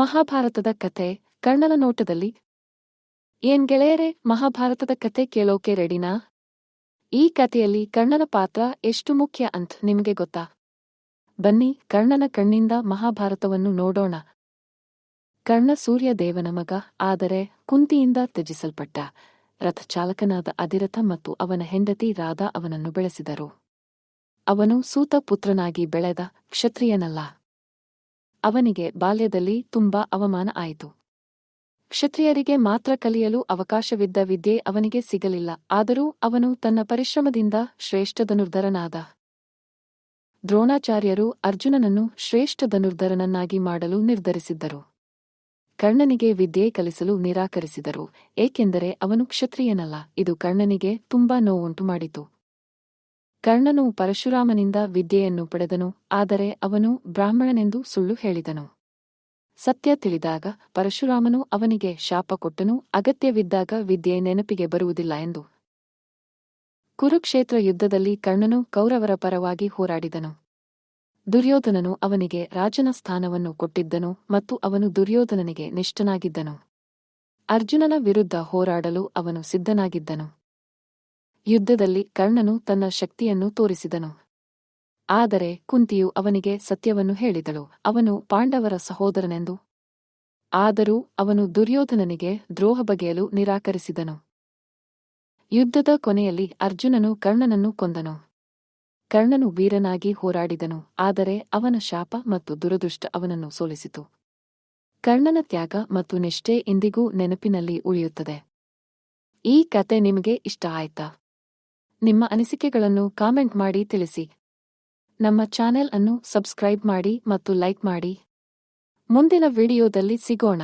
ಮಹಾಭಾರತದ ಕಥೆ ಕರ್ಣನ ನೋಟದಲ್ಲಿ. ಏನ್ ಗೆಳೆಯರೇ, ಮಹಾಭಾರತದ ಕಥೆ ಕೇಳೋಕೆ ರೆಡಿನಾ? ಈ ಕಥೆಯಲ್ಲಿ ಕರ್ಣನ ಪಾತ್ರ ಎಷ್ಟು ಮುಖ್ಯ ಅಂತ್ ನಿಮ್ಗೆ ಗೊತ್ತಾ? ಬನ್ನಿ, ಕರ್ಣನ ಕಣ್ಣಿಂದ ಮಹಾಭಾರತವನ್ನು ನೋಡೋಣ. ಕರ್ಣ ಸೂರ್ಯದೇವನ ಮಗ, ಆದರೆ ಕುಂತಿಯಿಂದ ತ್ಯಜಿಸಲ್ಪಟ್ಟ ರಥಚಾಲಕನಾದ ಅಧಿರಥ ಮತ್ತು ಅವನ ಹೆಂಡತಿ ರಾಧಾ ಅವನನ್ನು ಬೆಳೆಸಿದರು. ಅವನು ಸೂತ ಪುತ್ರನಾಗಿ ಬೆಳೆದ ಕ್ಷತ್ರಿಯನಲ್ಲ. ಅವನಿಗೆ ಬಾಲ್ಯದಲ್ಲಿ ತುಂಬಾ ಅವಮಾನ ಆಯಿತು. ಕ್ಷತ್ರಿಯರಿಗೆ ಮಾತ್ರ ಕಲಿಯಲು ಅವಕಾಶವಿದ್ದ ವಿದ್ಯೆ ಅವನಿಗೆ ಸಿಗಲಿಲ್ಲ. ಆದರೂ ಅವನು ತನ್ನ ಪರಿಶ್ರಮದಿಂದ ಶ್ರೇಷ್ಠ ಧನುರ್ಧರನಾದ. ದ್ರೋಣಾಚಾರ್ಯರು ಅರ್ಜುನನನ್ನು ಶ್ರೇಷ್ಠ ಧನುರ್ಧರನನ್ನಾಗಿ ಮಾಡಲು ನಿರ್ಧರಿಸಿದ್ದರು. ಕರ್ಣನಿಗೆ ವಿದ್ಯೆ ಕಲಿಸಲು ನಿರಾಕರಿಸಿದರು, ಏಕೆಂದರೆ ಅವನು ಕ್ಷತ್ರಿಯನಲ್ಲ. ಇದು ಕರ್ಣನಿಗೆ ತುಂಬಾ ನೋವುಂಟು ಮಾಡಿತು. ಕರ್ಣನು ಪರಶುರಾಮನಿಂದ ವಿದ್ಯೆಯನ್ನು ಪಡೆದನು, ಆದರೆ ಅವನು ಬ್ರಾಹ್ಮಣನೆಂದು ಸುಳ್ಳು ಹೇಳಿದನು. ಸತ್ಯ ತಿಳಿದಾಗ ಪರಶುರಾಮನು ಅವನಿಗೆ ಶಾಪ ಕೊಟ್ಟನು, ಅಗತ್ಯವಿದ್ದಾಗ ವಿದ್ಯೆ ನೆನಪಿಗೆ ಬರುವುದಿಲ್ಲ ಎಂದು. ಕುರುಕ್ಷೇತ್ರ ಯುದ್ಧದಲ್ಲಿ ಕರ್ಣನು ಕೌರವರ ಪರವಾಗಿ ಹೋರಾಡಿದನು. ದುರ್ಯೋಧನನು ಅವನಿಗೆ ರಾಜನ ಸ್ಥಾನವನ್ನು ಕೊಟ್ಟಿದ್ದನು ಮತ್ತು ಅವನು ದುರ್ಯೋಧನನಿಗೆ ನಿಷ್ಠನಾಗಿದ್ದನು. ಅರ್ಜುನನ ವಿರುದ್ಧ ಹೋರಾಡಲು ಅವನು ಸಿದ್ಧನಾಗಿದ್ದನು. ಯುದ್ಧದಲ್ಲಿ ಕರ್ಣನು ತನ್ನ ಶಕ್ತಿಯನ್ನು ತೋರಿಸಿದನು. ಆದರೆ ಕುಂತಿಯು ಅವನಿಗೆ ಸತ್ಯವನ್ನು ಹೇಳಿದಳು, ಅವನು ಪಾಂಡವರ ಸಹೋದರನೆಂದು. ಆದರೂ ಅವನು ದುರ್ಯೋಧನನಿಗೆ ದ್ರೋಹ ಬಗೆಯಲು ನಿರಾಕರಿಸಿದನು. ಯುದ್ಧದ ಕೊನೆಯಲ್ಲಿ ಅರ್ಜುನನು ಕರ್ಣನನ್ನು ಕೊಂದನು. ಕರ್ಣನು ವೀರನಾಗಿ ಹೋರಾಡಿದನು, ಆದರೆ ಅವನ ಶಾಪ ಮತ್ತು ದುರದೃಷ್ಟ ಅವನನ್ನು ಸೋಲಿಸಿತು. ಕರ್ಣನ ತ್ಯಾಗ ಮತ್ತು ನಿಷ್ಠೆ ಇಂದಿಗೂ ನೆನಪಿನಲ್ಲಿ ಉಳಿಯುತ್ತದೆ. ಈ ಕತೆ ನಿಮಗೆ ಇಷ್ಟ ಆಯ್ತಾ? ನಿಮ್ಮ ಅನಿಸಿಕೆಗಳನ್ನು ಕಾಮೆಂಟ್ ಮಾಡಿ ತಿಳಿಸಿ. ನಮ್ಮ ಚಾನೆಲ್ ಅನ್ನು ಸಬ್ಸ್ಕ್ರೈಬ್ ಮಾಡಿ ಮತ್ತು ಲೈಕ್ ಮಾಡಿ. ಮುಂದಿನ ವಿಡಿಯೋದಲ್ಲಿ ಸಿಗೋಣ.